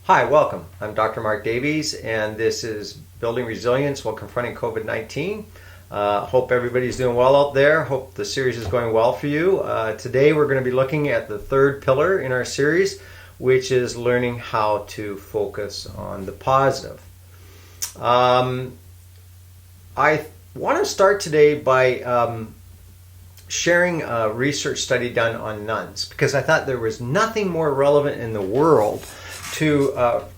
Hi, welcome. I'm Dr. Mark Davies, and this is Building Resilience While Confronting COVID-19. Hope everybody's doing well out there. Hope the series is going well for you. Today we're going to be looking at the third pillar in our series, which is learning how to focus on the positive. I want to start today by sharing a research study done on nuns, because I thought there was nothing more relevant in the world to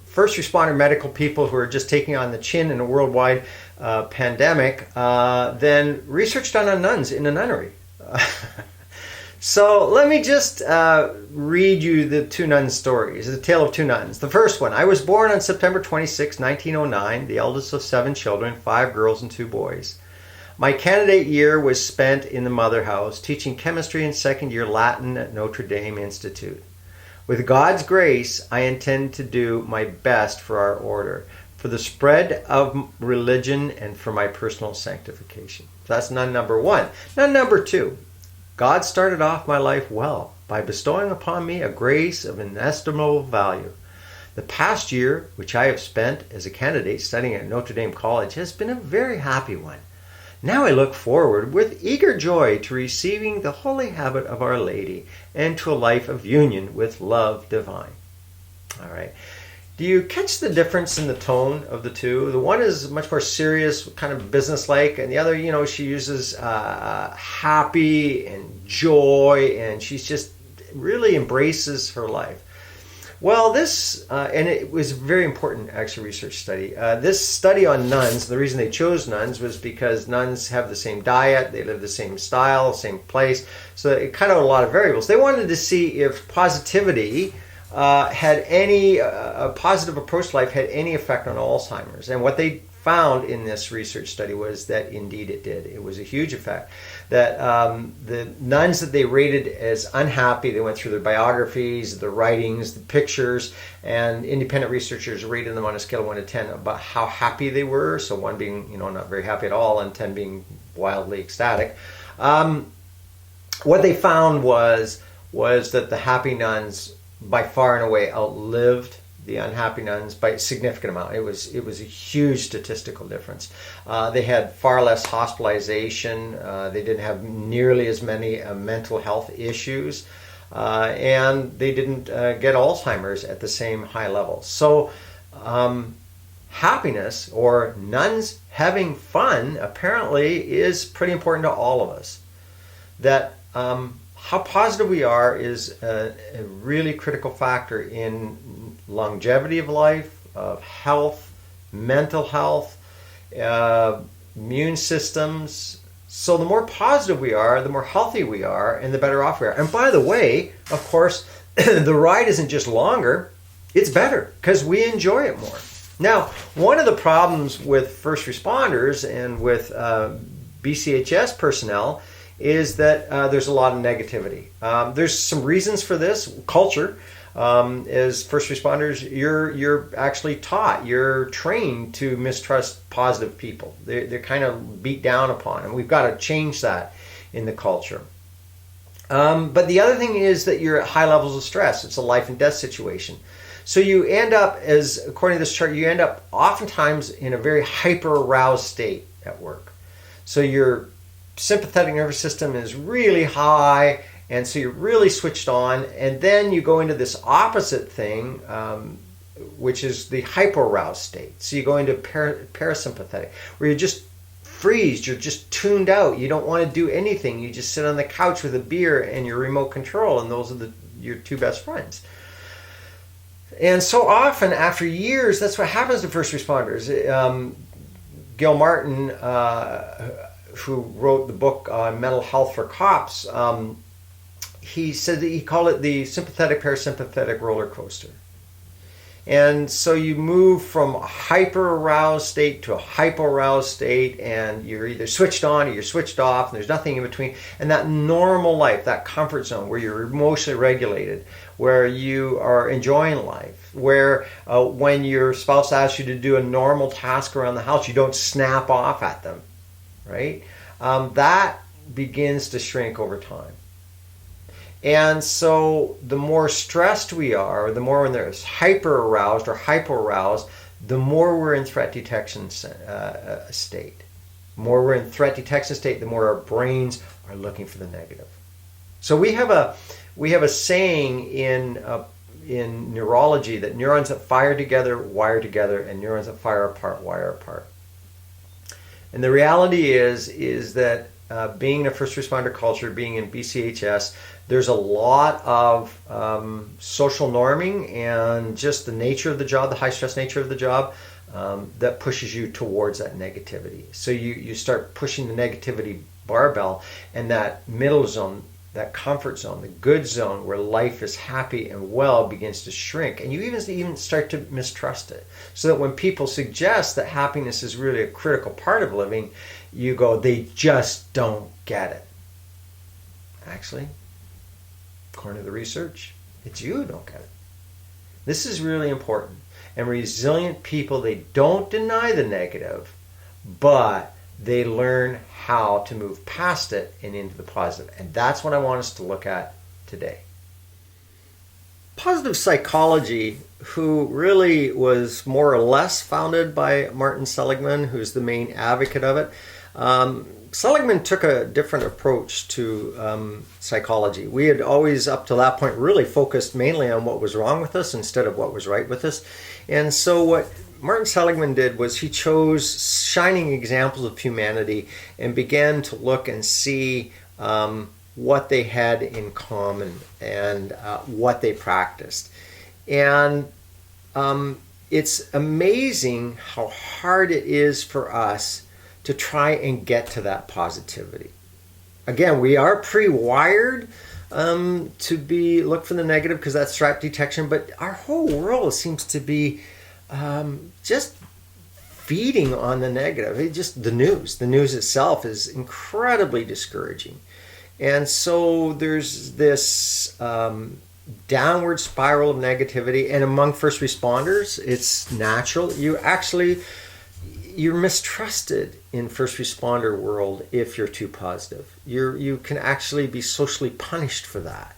first responder medical people who are just taking on the chin in a worldwide pandemic than research done on nuns in a nunnery. So let me just read you the two nun stories, the tale of two nuns. The first one: I was born on September 26, 1909, the eldest of 7 children, 5 girls and 2 boys. My candidate year was spent in the mother house, teaching chemistry and second year Latin at Notre Dame Institute. With God's grace, I intend to do my best for our order, for the spread of religion, and for my personal sanctification. That's nun number 1. Nun number 2. God started off my life well by bestowing upon me a grace of inestimable value. The past year, which I have spent as a candidate studying at Notre Dame College, has been a very happy one. Now I look forward with eager joy to receiving the holy habit of Our Lady and to a life of union with love divine. All right. Do you catch the difference in the tone of the two? The one is much more serious, kind of businesslike, and the other, she uses happy and joy, and she's just really embraces her life. Well, this, and it was a very important actually research study. This study on nuns, the reason they chose nuns was because nuns have the same diet, they live the same style, same place, so it cut out a lot of variables. They wanted to see if positivity had any, a positive approach to life had any effect on Alzheimer's. And what they found in this research study was that indeed it did. It was a huge effect. That the nuns that they rated as unhappy, they went through their biographies, the writings, the pictures, and independent researchers rated them on a scale of 1 to 10 about how happy they were. So 1 being, not very happy at all, and 10 being wildly ecstatic. What they found was that the happy nuns by far and away outlived the unhappy nuns by a significant amount. It was a huge statistical difference. They had far less hospitalization. They didn't have nearly as many mental health issues, and they didn't get Alzheimer's at the same high level. So happiness, or nuns having fun, apparently is pretty important to all of us. That how positive we are is a really critical factor in longevity of life, of health, mental health, immune systems. So the more positive we are, the more healthy we are, and the better off we are. And by the way, of course, the ride isn't just longer, it's better because we enjoy it more. Now, one of the problems with first responders and with BCEHS personnel is that there's a lot of negativity. There's some reasons for this. Culture. As first responders, you're actually taught, you're trained to mistrust positive people. They're kind of beat down upon, and we've got to change that in the culture. But the other thing is that you're at high levels of stress. It's a life and death situation. So you end up, according to this chart, you end up oftentimes in a very hyper-aroused state at work. So your sympathetic nervous system is really high, and so you're really switched on, and then you go into this opposite thing, which is the hyper-aroused state. So you go into parasympathetic, where you just freeze, you're just tuned out, you don't want to do anything, you just sit on the couch with a beer and your remote control, and those are your 2 best friends. And so often, after years, that's what happens to first responders. Gil Martin, who wrote the book on mental health for cops, he said that he called it the sympathetic parasympathetic roller coaster. And so you move from a hyper-aroused state to a hypo-aroused state, and you're either switched on or you're switched off, and there's nothing in between. And that normal life, that comfort zone where you're emotionally regulated, where you are enjoying life, where when your spouse asks you to do a normal task around the house, you don't snap off at them, right? That begins to shrink over time. And so the more stressed we are, the more when there's hyper-aroused or hypo-aroused, the more we're in threat detection state. The more we're in threat detection state, the more our brains are looking for the negative. So we have a saying in neurology that neurons that fire together wire together, and neurons that fire apart wire apart. And the reality is that being in a first responder culture, being in BCEHS, there's a lot of social norming and just the nature of the job, the high stress nature of the job, that pushes you towards that negativity. So you start pushing the negativity barbell, and that middle zone, that comfort zone, the good zone where life is happy and well, begins to shrink, and you even start to mistrust it. So that when people suggest that happiness is really a critical part of living, you go, they just don't get it. Actually, according to the research, it's you who don't get it. This is really important. And resilient people, they don't deny the negative, but they learn how to move past it and into the positive. And that's what I want us to look at today. Positive psychology, who really was more or less founded by Martin Seligman, who's the main advocate of it. Seligman took a different approach to psychology. We had always, up to that point, really focused mainly on what was wrong with us instead of what was right with us. And so what Martin Seligman did was he chose shining examples of humanity and began to look and see what they had in common and what they practiced. And it's amazing how hard it is for us to try and get to that positivity. Again, we are pre-wired to look for the negative because that's threat detection, but our whole world seems to be just feeding on the negative. The news itself is incredibly discouraging. And so there's this downward spiral of negativity, and among first responders, it's natural. You're mistrusted in first responder world if you're too positive. You can actually be socially punished for that.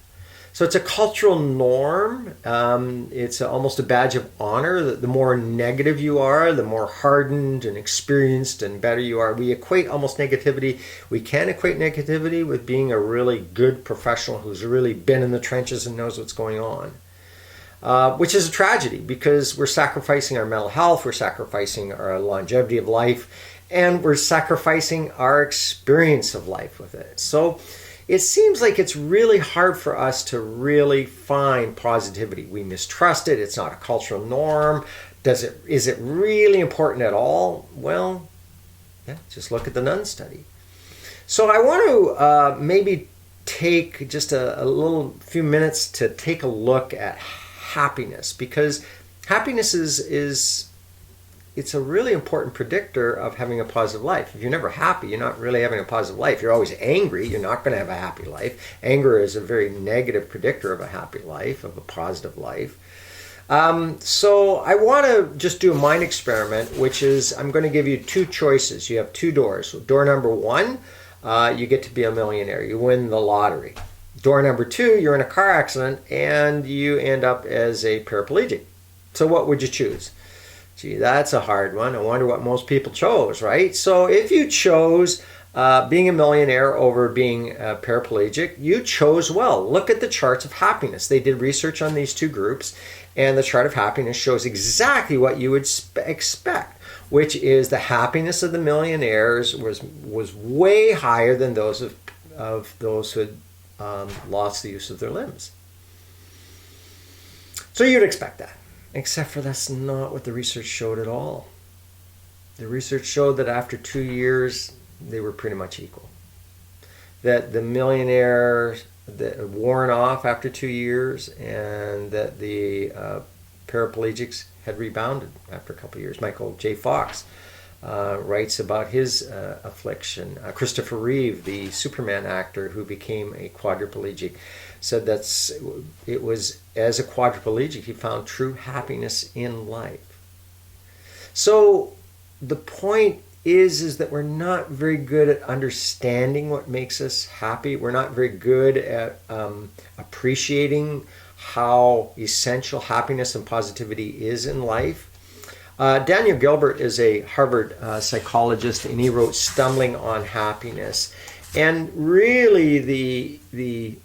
So it's a cultural norm. It's almost a badge of honor that the more negative you are, the more hardened and experienced and better you are. We equate almost negativity. We can equate negativity with being a really good professional who's really been in the trenches and knows what's going on. Which is a tragedy because we're sacrificing our mental health, we're sacrificing our longevity of life, and we're sacrificing our experience of life with it. So it seems like it's really hard for us to really find positivity. We mistrust it. It's not a cultural norm. Is it really important at all? Well, yeah, just look at the nun study. So I want to maybe take just a little few minutes to take a look at happiness, because happiness it's a really important predictor of having a positive life. If you're never happy, you're not really having a positive life. You're always angry, you're not going to have a happy life. Anger is a very negative predictor of a happy life, of a positive life. So I want to just do a mind experiment, which is I'm going to give you two choices. You have two doors. Door number one, you get to be a millionaire. You win the lottery. Door number two, you're in a car accident and you end up as a paraplegic. So what would you choose? Gee, that's a hard one. I wonder what most people chose, right? So if you chose being a millionaire over being a paraplegic, you chose well. Look at the charts of happiness. They did research on these two groups, and the chart of happiness shows exactly what you would expect, which is the happiness of the millionaires was way higher than those of those who had lost the use of their limbs. So you'd expect that. Except for that's not what the research showed at all. The research showed that after 2 years, they were pretty much equal. That the millionaires that worn off after 2 years, and that the paraplegics had rebounded after a couple of years. Michael J. Fox writes about his affliction. Christopher Reeve, the Superman actor who became a quadriplegic, said that it was as a quadriplegic he found true happiness in life. So the point is that we're not very good at understanding what makes us happy. We're not very good at appreciating how essential happiness and positivity is in life. Daniel Gilbert is a Harvard psychologist, and he wrote Stumbling on Happiness. And really the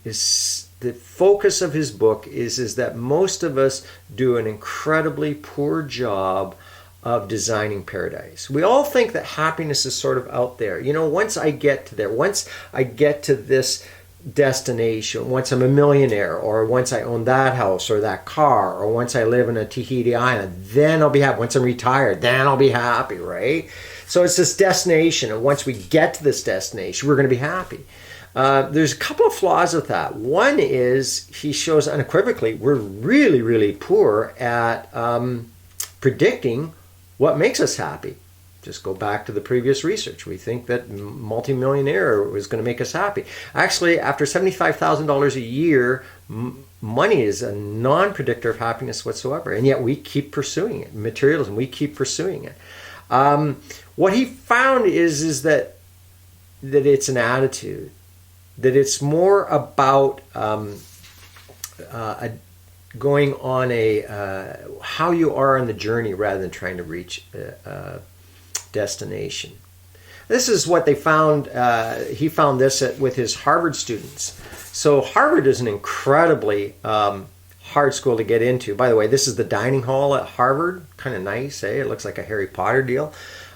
focus of his book is that most of us do an incredibly poor job of designing paradise. We all think that happiness is sort of out there. You know, once I get to there, once I get to this destination, once I'm a millionaire, or once I own that house or that car, or once I live in a Tahiti island, then I'll be happy. Once I'm retired, then I'll be happy, right? So it's this destination, and once we get to this destination, we're going to be happy. There's a couple of flaws with that. One is he shows unequivocally we're really, really poor at predicting what makes us happy. Just go back to the previous research. We think that multimillionaire was going to make us happy. Actually, after $75,000 a year, money is a non-predictor of happiness whatsoever, and yet we keep pursuing it. Materialism, we keep pursuing it. What he found is that it's an attitude, that it's more about going on how you are on the journey rather than trying to reach a destination. This is what they found. He found this with his Harvard students. So Harvard is an incredibly hard school to get into. By the way, this is the dining hall at Harvard. Kind of nice, eh? It looks like a Harry Potter deal.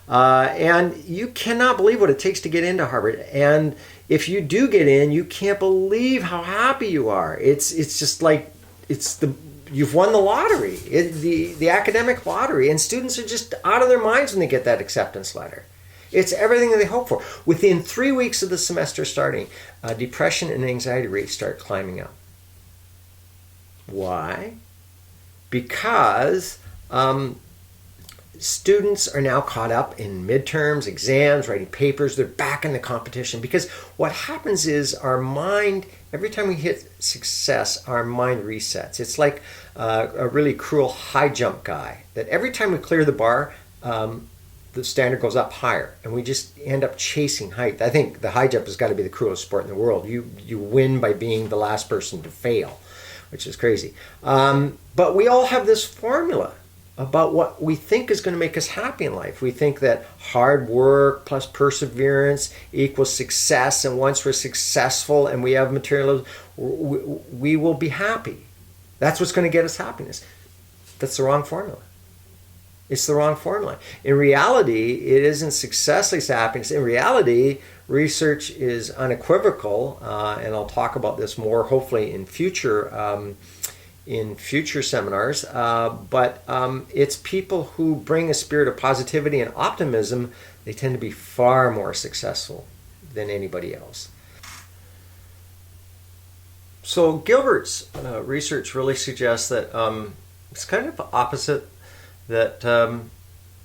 And you cannot believe what it takes to get into Harvard. And if you do get in, you can't believe how happy you are. It's just like you've won the lottery, the academic lottery, and students are just out of their minds when they get that acceptance letter. It's everything that they hope for. Within 3 weeks of the semester starting, depression and anxiety rates start climbing up. Why? Because students are now caught up in midterms, exams, writing papers. They're back in the competition, because what happens is our mind, every time we hit success, our mind resets. It's like a really cruel high jump guy, that every time we clear the bar, the standard goes up higher, and we just end up chasing height. I think the high jump has got to be the cruelest sport in the world. You win by being the last person to fail, which is crazy. But we all have this formula about what we think is going to make us happy in life. We think that hard work plus perseverance equals success, and once we're successful and we have materialism, we will be happy. That's what's going to get us happiness. That's the wrong formula. It's the wrong formula. In reality, it isn't success leads to happiness. In reality, research is unequivocal, and I'll talk about this more hopefully in future seminars, but it's people who bring a spirit of positivity and optimism. They tend to be far more successful than anybody else. So Gilbert's research really suggests that it's kind of opposite, that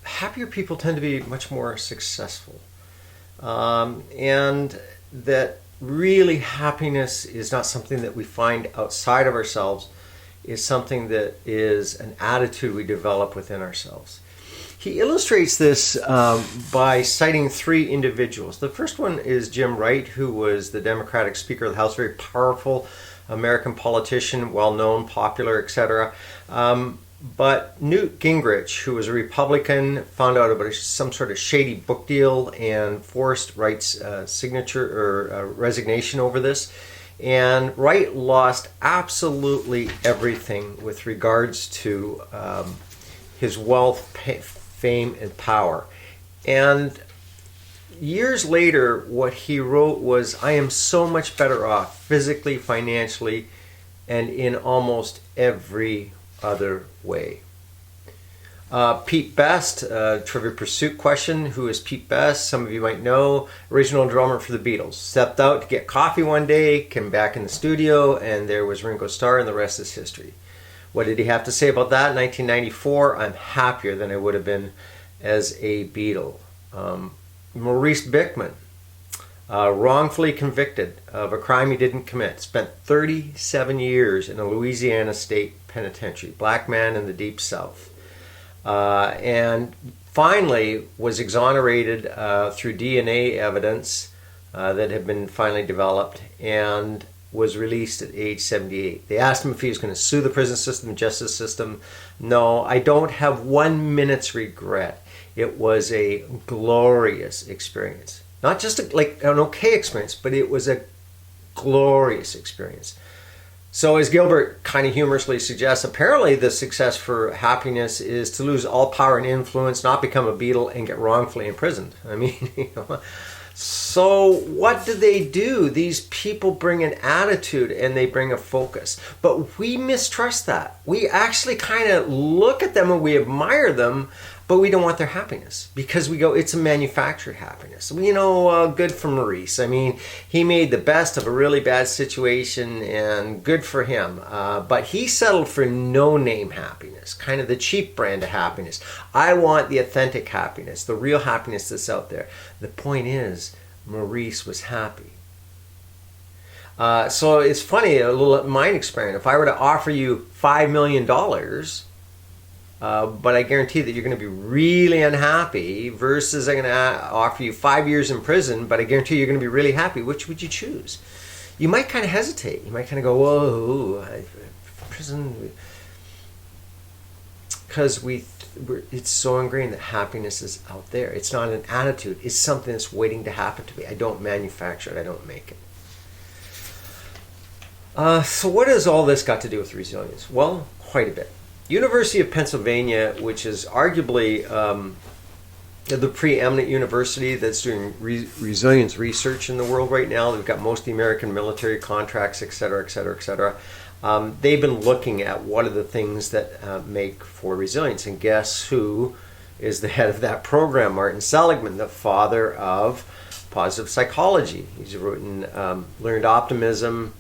happier people tend to be much more successful, and that really happiness is not something that we find outside of ourselves. Is something that is an attitude we develop within ourselves. He illustrates this by citing 3 individuals. The first one is Jim Wright, who was the Democratic Speaker of the House, very powerful American politician, well-known, popular, etc. But Newt Gingrich, who was a Republican, found out about some sort of shady book deal and forced Wright's signature or resignation over this. And Wright lost absolutely everything with regards to his wealth, fame, and power. And years later, what he wrote was, I am so much better off physically, financially, and in almost every other way. Pete Best, Trivia Pursuit question, who is Pete Best? Some of you might know, original drummer for the Beatles. Stepped out to get coffee one day, came back in the studio, and there was Ringo Starr, and the rest is history. What did he have to say about that? 1994, I'm happier than I would have been as a Beatle. Maurice Bickman, wrongfully convicted of a crime he didn't commit, spent 37 years in a Louisiana state penitentiary, black man in the Deep South. And finally was exonerated through DNA evidence that had been finally developed, and was released at age 78. They asked him if he was going to sue the prison system, justice system. No, I don't have 1 minute's regret. It was a glorious experience. Not just like an okay experience, but it was a glorious experience. So as Gilbert kind of humorously suggests, apparently the success for happiness is to lose all power and influence, not become a beetle, and get wrongfully imprisoned. I mean, so what do they do? These people bring an attitude and they bring a focus. But we mistrust that. We actually kind of look at them and we admire them, but we don't want their happiness because we go, it's a manufactured happiness. Good for Maurice. I mean, he made the best of a really bad situation, and good for him. But he settled for no-name happiness, kind of the cheap brand of happiness. I want the authentic happiness, the real happiness that's out there. The point is, Maurice was happy. So it's funny, a little mind experiment. If I were to offer you $5 million, but I guarantee that you're going to be really unhappy, versus I'm going to offer you 5 years in prison, but I guarantee you're going to be really happy, which would you choose? You might kind of hesitate. You might kind of go, whoa, prison. Because it's so ingrained that happiness is out there. It's not an attitude. It's something that's waiting to happen to me. I don't manufacture it. I don't make it. So what has all this got to do with resilience? Well, quite a bit. University of Pennsylvania, which is arguably the preeminent university that's doing resilience research in the world right now. They've got most of the American military contracts, et cetera, et cetera, et cetera. They've been looking at what are the things that make for resilience. And guess who is the head of that program? Martin Seligman, the father of positive psychology. He's written Learned Optimism,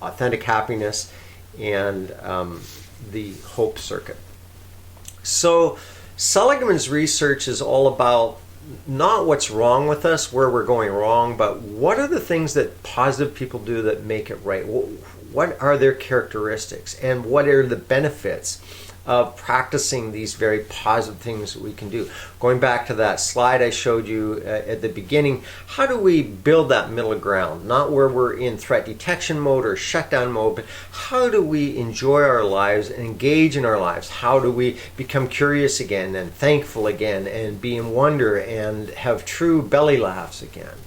Authentic Happiness, and the Hope Circuit. So Seligman's research is all about not what's wrong with us, where we're going wrong, but what are the things that positive people do that make it right? What are their characteristics, and what are the benefits of practicing these very positive things that we can do? Going back to that slide I showed you at the beginning, how do we build that middle ground? Not where we're in threat detection mode or shutdown mode, but how do we enjoy our lives and engage in our lives? How do we become curious again and thankful again and be in wonder and have true belly laughs again?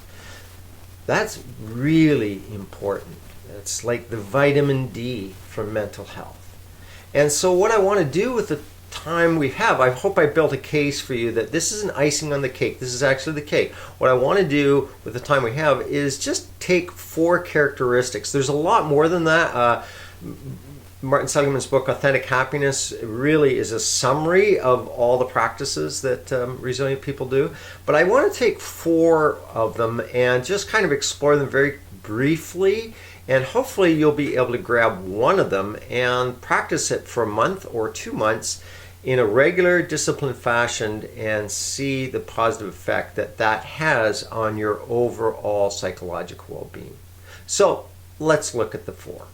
That's really important. It's like the vitamin D for mental health. And so what I want to do with the time we have, I hope I built a case for you that this is an icing on the cake. This is actually the cake. What I want to do with the time we have is just take 4 characteristics. There's a lot more than that. Martin Seligman's book, Authentic Happiness, really is a summary of all the practices that resilient people do. But I want to take 4 of them and just kind of explore them very briefly. And hopefully you'll be able to grab one of them and practice it for a month or 2 months in a regular, disciplined fashion and see the positive effect that has on your overall psychological well-being. So let's look at the 4.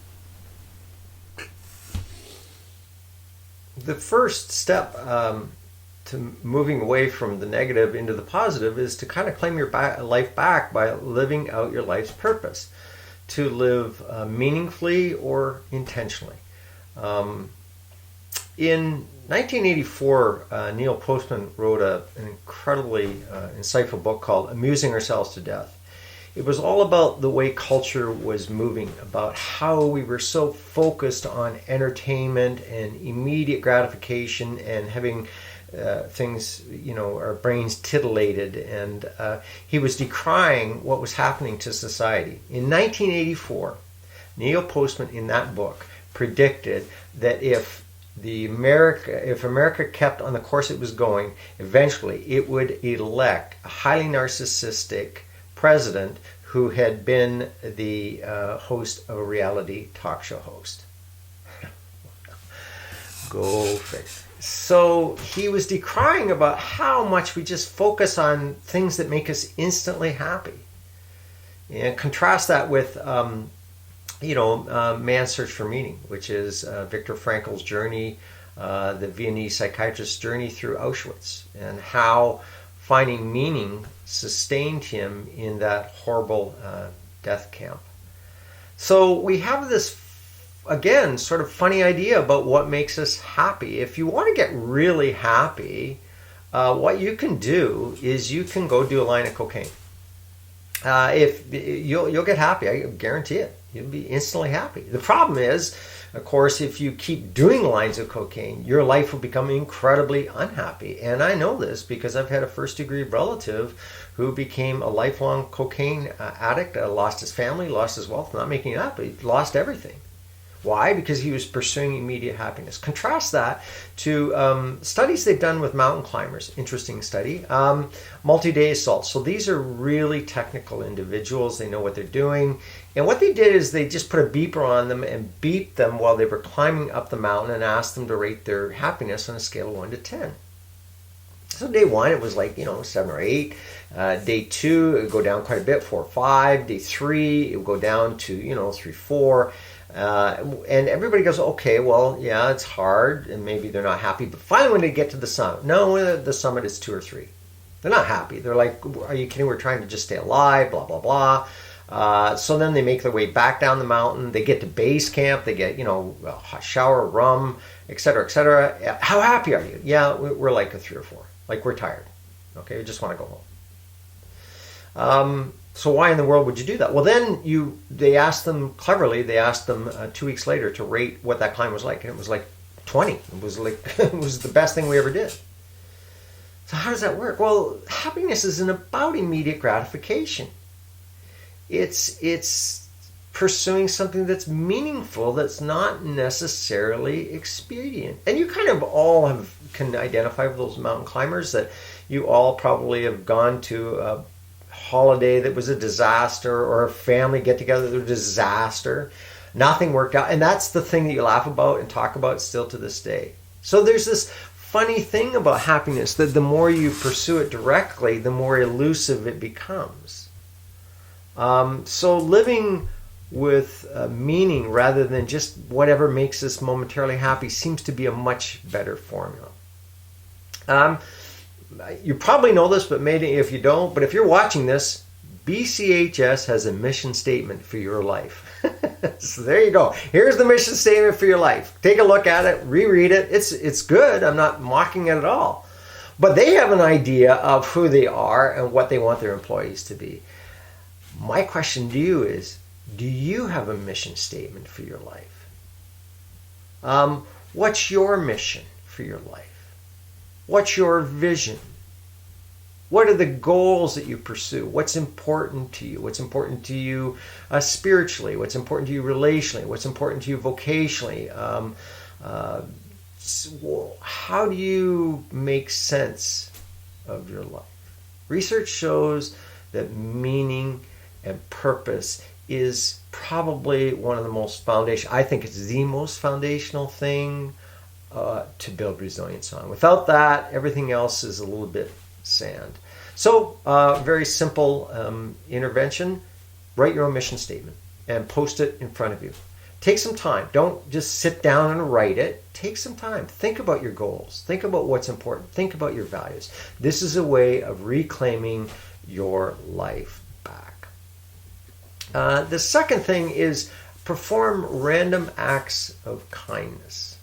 The first step to moving away from the negative into the positive is to kind of claim your life back by living out your life's purpose. To live meaningfully or intentionally. In 1984, Neil Postman wrote an incredibly insightful book called Amusing Ourselves to Death. It was all about the way culture was moving, about how we were so focused on entertainment and immediate gratification and having things, our brains titillated, and he was decrying what was happening to society. In 1984, Neil Postman in that book predicted that if America kept on the course it was going, eventually it would elect a highly narcissistic president who had been the host of a reality talk show host. Go figure. So he was decrying about how much we just focus on things that make us instantly happy. And contrast that with, Man's Search for Meaning, which is Viktor Frankl's journey the Viennese psychiatrist's journey through Auschwitz and how finding meaning sustained him in that horrible death camp. So we have this, again, sort of funny idea about what makes us happy. If you want to get really happy, what you can do is you can go do a line of cocaine. If you'll get happy, I guarantee it. You'll be instantly happy. The problem is, of course, if you keep doing lines of cocaine, your life will become incredibly unhappy. And I know this because I've had a first-degree relative who became a lifelong cocaine addict, lost his family, lost his wealth, not making it up, but he lost everything. Why? Because he was pursuing immediate happiness. Contrast that to studies they've done with mountain climbers. Interesting study. Multi-day assaults. So these are really technical individuals. They know what they're doing. And what they did is they just put a beeper on them and beeped them while they were climbing up the mountain and asked them to rate their happiness on a scale of 1 to 10. So day 1, it was like, 7 or 8. Day 2, it would go down quite a bit, 4 or 5. Day 3, it would go down to, 3, 4. And everybody goes, okay, well, yeah, it's hard, and maybe they're not happy. But finally, when they get to the summit, no, the summit is 2 or 3. They're not happy. They're like, are you kidding? We're trying to just stay alive, blah, blah, blah. So then they make their way back down the mountain. They get to base camp. They get, a hot shower, rum, et cetera, et cetera. How happy are you? Yeah, we're like a 3 or 4. Like, we're tired. Okay, we just want to go home. So why in the world would you do that? Well, then they asked them, cleverly, 2 weeks later to rate what that climb was like. And it was like 20. It was like, it was the best thing we ever did. So how does that work? Well, happiness isn't about immediate gratification. It's pursuing something that's meaningful, that's not necessarily expedient. And you kind of all can identify with those mountain climbers, that you all probably have gone to a holiday that was a disaster, or a family get together that was a disaster. Nothing worked out. And that's the thing that you laugh about and talk about still to this day. So there's this funny thing about happiness, that the more you pursue it directly, the more elusive it becomes. So living with meaning rather than just whatever makes us momentarily happy seems to be a much better formula. You probably know this, but maybe if you don't, but if you're watching this, BCEHS has a mission statement for your life. So there you go. Here's the mission statement for your life. Take a look at it, reread it. It's good. I'm not mocking it at all. But they have an idea of who they are and what they want their employees to be. My question to you is, do you have a mission statement for your life? What's your mission for your life? What's your vision? What are the goals that you pursue? What's important to you? What's important to you spiritually? What's important to you relationally? What's important to you vocationally? How do you make sense of your life? Research shows that meaning and purpose is probably one of the most foundational, I think it's the most foundational thing to build resilience on. Without that, everything else is a little bit sand. So, very simple intervention. Write your own mission statement and post it in front of you. Take some time. Don't just sit down and write it. Take some time. Think about your goals. Think about what's important. Think about your values. This is a way of reclaiming your life back. The second thing is perform random acts of kindness.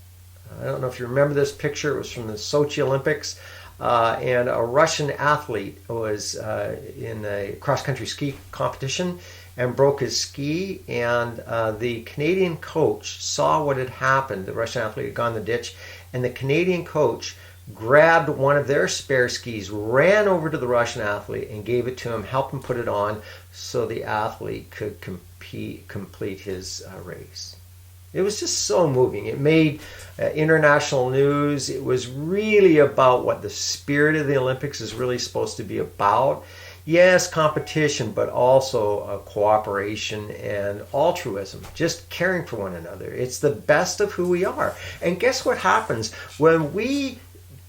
I don't know if you remember this picture. It was from the Sochi Olympics. And a Russian athlete was in a cross-country ski competition and broke his ski, and the Canadian coach saw what had happened. The Russian athlete had gone in the ditch, and the Canadian coach grabbed one of their spare skis, ran over to the Russian athlete and gave it to him, helped him put it on so the athlete could complete his race. It was just so moving. It made international news. It was really about what the spirit of the Olympics is really supposed to be about. Yes, competition, but also cooperation and altruism, just caring for one another. It's the best of who we are. And guess what happens? When we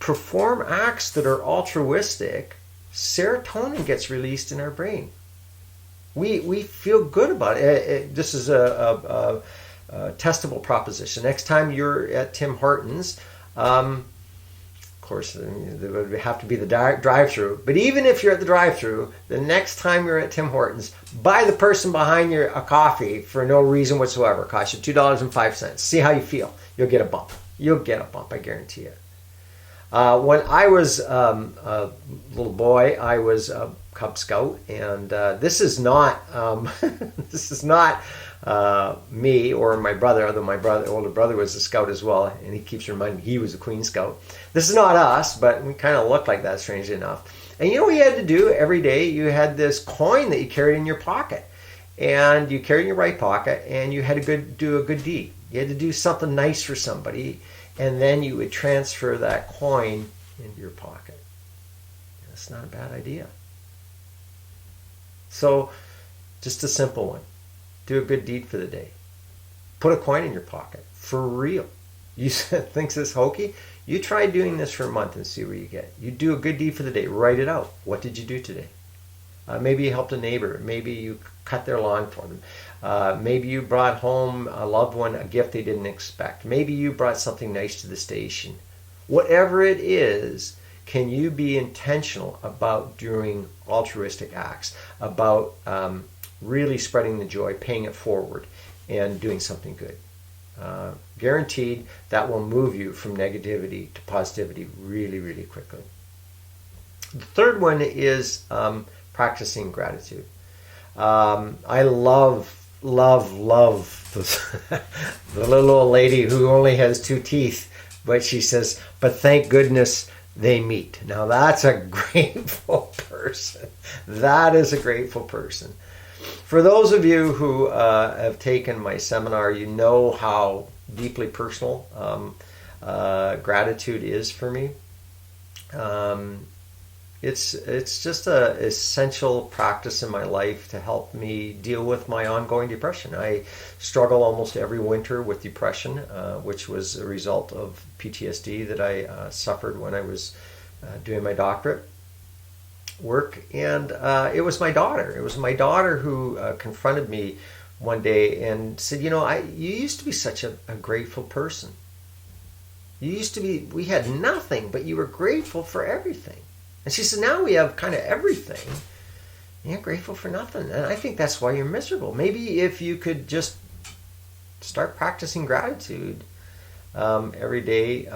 perform acts that are altruistic, serotonin gets released in our brain. We feel good about it. This is a testable proposition. Next time you're at Tim Hortons, Of course, there would have to be the drive-through. But even if you're at the drive-through, the next time you're at Tim Hortons, buy the person behind you a coffee for no reason whatsoever. It costs you $2.05. See how you feel. You'll get a bump. You'll get a bump, I guarantee it. When I was a little boy, I was a Cub Scout, and this is not me or my brother, although my older brother was a Scout as well, and he keeps reminding me he was a Queen Scout. This is not us, but we kind of look like that, strangely enough. And you know what you had to do every day? You had this coin that you carried in your pocket, and you carried in your right pocket, and you had to do a good deed. You had to do something nice for somebody, and then you would transfer that coin into your pocket. That's not a bad idea. So, just a simple one. Do a good deed for the day. Put a coin in your pocket. For real. You think this hokey? You try doing this for a month and see where you get. You do a good deed for the day. Write it out. What did you do today? Maybe you helped a neighbor. Maybe you cut their lawn for them. Maybe you brought home a loved one a gift they didn't expect. Maybe you brought something nice to the station. Whatever it is, can you be intentional about doing altruistic acts, about really spreading the joy, paying it forward, and doing something good? Guaranteed that will move you from negativity to positivity really, really quickly. The third one is practicing gratitude. I love the little old lady who only has 2 teeth, but she says, but thank goodness they meet. Now that's a grateful person. That is a grateful person. For those of you who have taken my seminar, you know how deeply personal gratitude is for me. It's just an essential practice in my life to help me deal with my ongoing depression. I struggle almost every winter with depression, which was a result of PTSD that I suffered when I was doing my doctorate work. And it was my daughter. It was my daughter who confronted me one day and said, you used to be such a grateful person. We had nothing, but you were grateful for everything. And she said, now we have kind of everything. You're grateful for nothing. And I think that's why you're miserable. Maybe if you could just start practicing gratitude every day,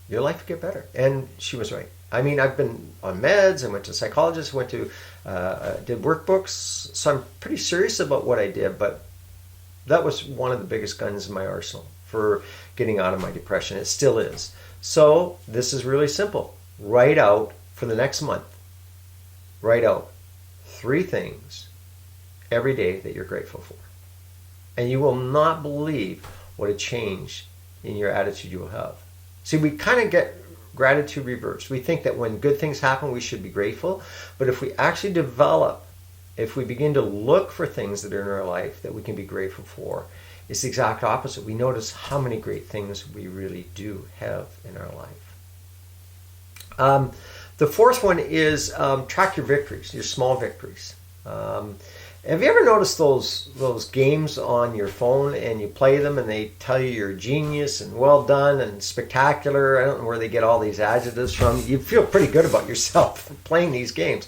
your life would get better. And she was right. I mean, I've been on meds and went to psychologists, did workbooks. So I'm pretty serious about what I did, but that was one of the biggest guns in my arsenal for getting out of my depression. It still is. So this is really simple. Write out for the next month. Write out 3 things every day that you're grateful for. And you will not believe what a change in your attitude you will have. See, we kind of get gratitude reversed. We think that when good things happen, we should be grateful. But if we actually if we begin to look for things that are in our life that we can be grateful for, it's the exact opposite. We notice how many great things we really do have in our life. The fourth one is track your victories, your small victories. Have you ever noticed those games on your phone and you play them and they tell you you're a genius and well done and spectacular? I don't know where they get all these adjectives from. You feel pretty good about yourself playing these games.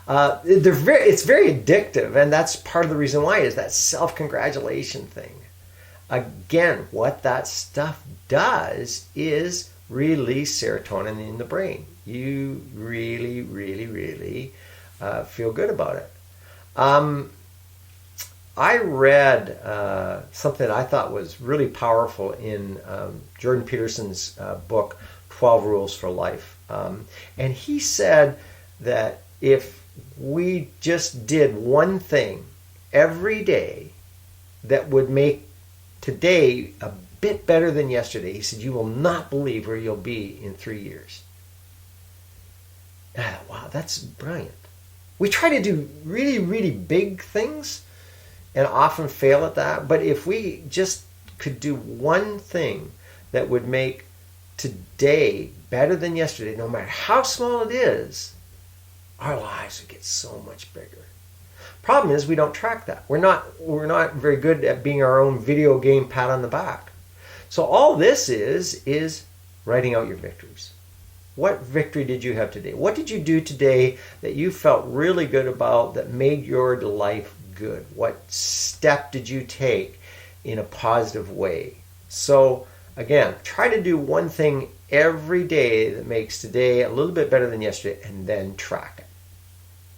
It's very addictive, and that's part of the reason why is that self-congratulation thing. Again, what that stuff does is release serotonin in the brain. You really, really, really feel good about it. I read something that I thought was really powerful in Jordan Peterson's book, 12 Rules for Life. And he said that if we just did one thing every day that would make today a bit better than yesterday, he said, you will not believe where you'll be in 3 years. And I thought, wow, that's brilliant. We try to do really, really big things and often fail at that. But if we just could do one thing that would make today better than yesterday, no matter how small it is, our lives would get so much bigger. Problem is we don't track that. We're not very good at being our own video game pat on the back. So all this is writing out your victories. What victory did you have today? What did you do today that you felt really good about, that made your life good? What step did you take in a positive way? So again, try to do one thing every day that makes today a little bit better than yesterday, and then track it.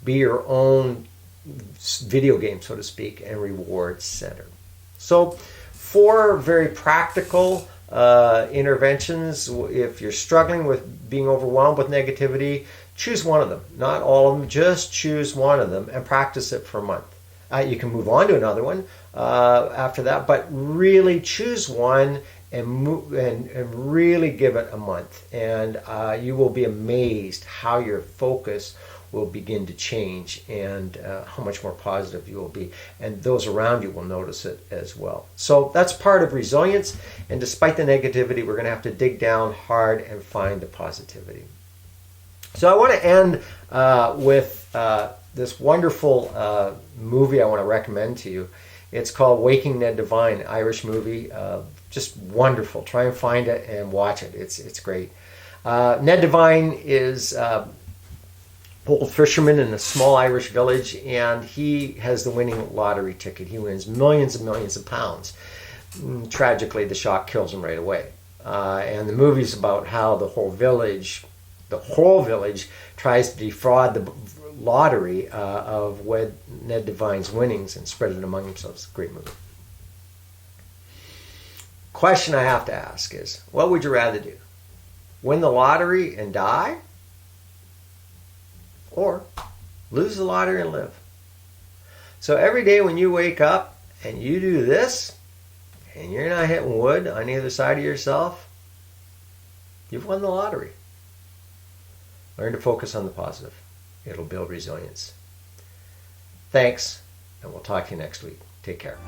Be your own video game, so to speak, and reward center. So 4 very practical interventions. If you're struggling with being overwhelmed with negativity, choose one of them. Not all of them, just choose one of them and practice it for a month. You can move on to another one after that, but really choose one and really give it a month. And you will be amazed how your focus will begin to change, and how much more positive you will be. And those around you will notice it as well. So that's part of resilience. And despite the negativity, we're going to have to dig down hard and find the positivity. So I want to end with this wonderful movie I want to recommend to you. It's called Waking Ned Devine, Irish movie. Just wonderful. Try and find it and watch it. It's great. Ned Devine is old fisherman in a small Irish village, and he has the winning lottery ticket. He wins millions and millions of pounds. Tragically, the shock kills him right away. And the movie's about how the whole village tries to defraud the lottery of Ned Devine's winnings and spread it among themselves. Great movie. Question I have to ask is, what would you rather do? Win the lottery and die? Or lose the lottery and live? So every day when you wake up and you do this, and you're not hitting wood on either side of yourself, you've won the lottery. Learn to focus on the positive. It'll build resilience. Thanks, and we'll talk to you next week. Take care.